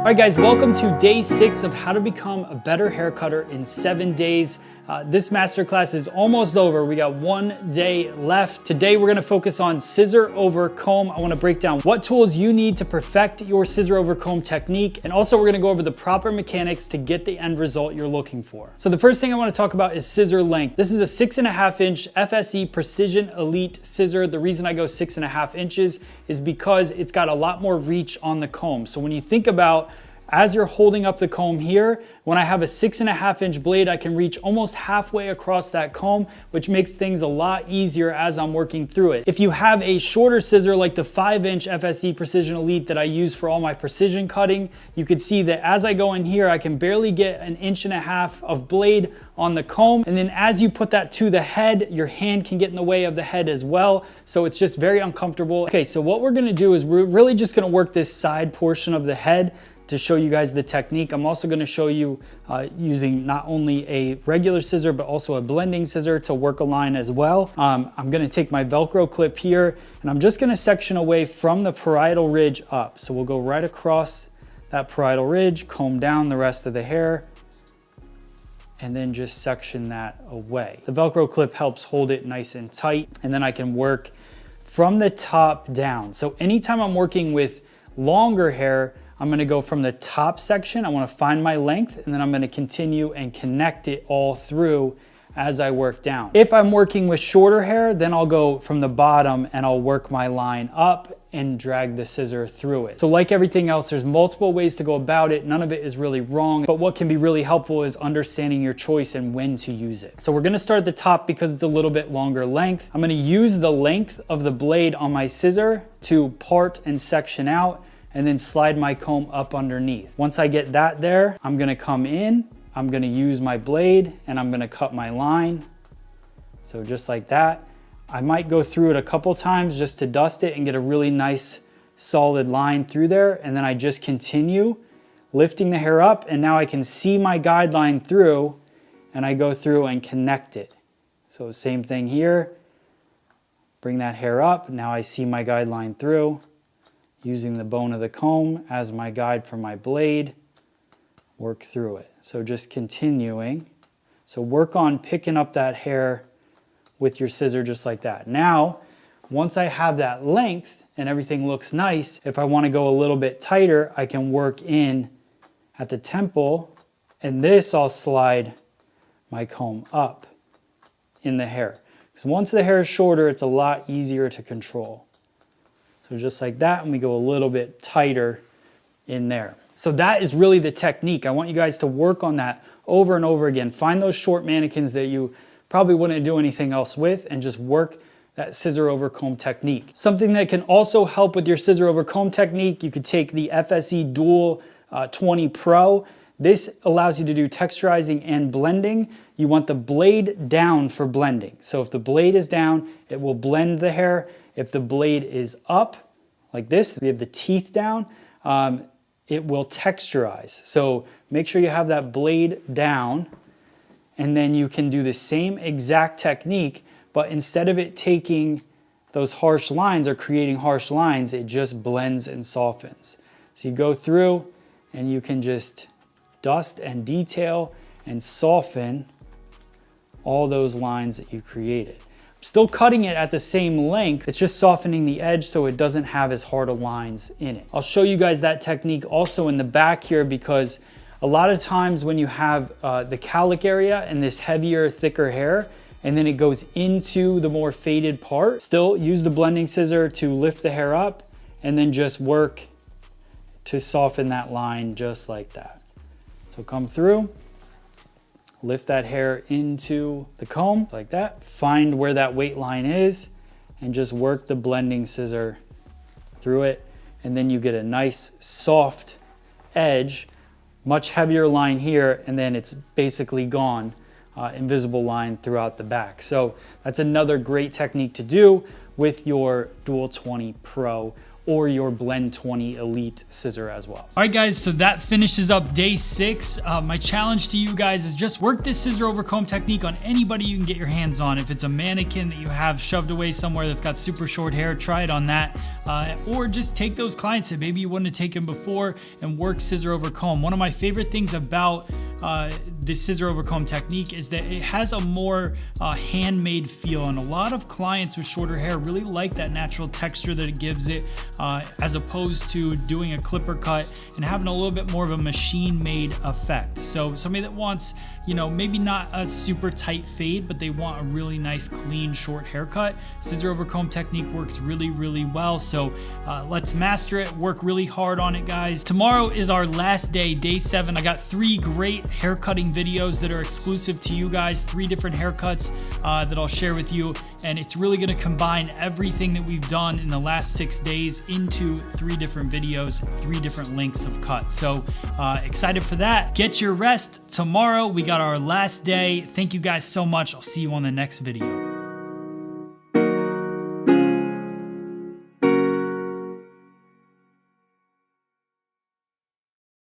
All right guys, welcome to day 6 of how to become a better hair cutter in 7 days. This masterclass is almost over. We got 1 day left. Today we're gonna focus on scissor over comb. I wanna break down what tools you need to perfect your scissor over comb technique. And also we're gonna go over the proper mechanics to get the end result you're looking for. So the first thing I wanna talk about is scissor length. This is a 6.5 inch FSE Precision Elite scissor. The reason I go 6.5 inches is because it's got a lot more reach on the comb. So when you think about as you're holding up the comb here, when I have a 6.5 inch blade, I can reach almost halfway across that comb, which makes things a lot easier as I'm working through it. If you have a shorter scissor like the 5 inch FSE Precision Elite that I use for all my precision cutting, you could see that as I go in here, I can barely get 1.5 inches of blade on the comb. And then as you put that to the head, your hand can get in the way of the head as well. So it's just very uncomfortable. Okay, so what we're gonna do is we're really just gonna work this side portion of the head to show you guys the technique. I'm also going to show you using not only a regular scissor, but also a blending scissor to work a line as well. I'm going to take my Velcro clip here and I'm just going to section away from the parietal ridge up. So we'll go right across that parietal ridge, comb down the rest of the hair, and then just section that away. The Velcro clip helps hold it nice and tight, and then I can work from the top down. So anytime I'm working with longer hair, I'm gonna go from the top section. I wanna find my length, and then I'm gonna continue and connect it all through as I work down. If I'm working with shorter hair, then I'll go from the bottom and I'll work my line up and drag the scissor through it. So like everything else, there's multiple ways to go about it. None of it is really wrong, but what can be really helpful is understanding your choice and when to use it. So we're gonna start at the top because it's a little bit longer length. I'm gonna use the length of the blade on my scissor to part and section out, and then slide my comb up underneath. Once I get that there, I'm gonna come in, I'm gonna use my blade, and I'm gonna cut my line. So just like that. I might go through it a couple times just to dust it and get a really nice solid line through there, and then I just continue lifting the hair up, and now I can see my guideline through, and I go through and connect it. So same thing here, bring that hair up, now I see my guideline through, using the bone of the comb as my guide for my blade, work through it. So just continuing. So work on picking up that hair with your scissor just like that. Now, once I have that length and everything looks nice, if I want to go a little bit tighter, I can work in at the temple, and this I'll slide my comb up in the hair. Because once the hair is shorter, it's a lot easier to control. So just like that, and we go a little bit tighter in there. So that is really the technique. I want you guys to work on that over and over again. Find those short mannequins that you probably wouldn't do anything else with, and just work that scissor over comb technique. Something that can also help with your scissor over comb technique, you could take the FSE Dual 20 Pro. This allows you to do texturizing and blending. You want the blade down for blending. So if the blade is down, it will blend the hair. If the blade is up, like this, we have the teeth down, it will texturize. So make sure you have that blade down, and then you can do the same exact technique, but instead of it taking those harsh lines or creating harsh lines, it just blends and softens. So you go through and you can just dust and detail and soften all those lines that you created. Still cutting it at the same length, it's just softening the edge so it doesn't have as hard of lines in it. I'll show you guys that technique also in the back here, because a lot of times when you have the cowlick area and this heavier, thicker hair, and then it goes into the more faded part, still use the blending scissor to lift the hair up, and then just work to soften that line just like that. So come through, lift that hair into the comb like that, find where that weight line is, and just work the blending scissor through it, and then you get a nice soft edge, much heavier line here, and then it's basically gone, invisible line throughout the back. So that's another great technique to do with your Dual 20 Pro or your Blend 20 Elite scissor as well. All right guys, so that finishes up day 6. My challenge to you guys is just work this scissor over comb technique on anybody you can get your hands on. If it's a mannequin that you have shoved away somewhere that's got super short hair, try it on that. Or just take those clients that maybe you wouldn't have taken before and work scissor over comb. One of my favorite things about this scissor over comb technique is that it has a more handmade feel, and a lot of clients with shorter hair really like that natural texture that it gives it, as opposed to doing a clipper cut and having a little bit more of a machine-made effect. So somebody that wants, you know, maybe not a super tight fade, but they want a really nice, clean, short haircut, scissor over comb technique works really, really well. So let's master it, work really hard on it, guys. Tomorrow is our last day, day 7. I got 3 great hair cutting videos that are exclusive to you guys, 3 different haircuts that I'll share with you, and it's really gonna combine everything that we've done in the last 6 days into 3 different videos, 3 different lengths of cut. So excited for that. Get your rest. Tomorrow we got our last day. Thank you guys so much. I'll see you on the next video.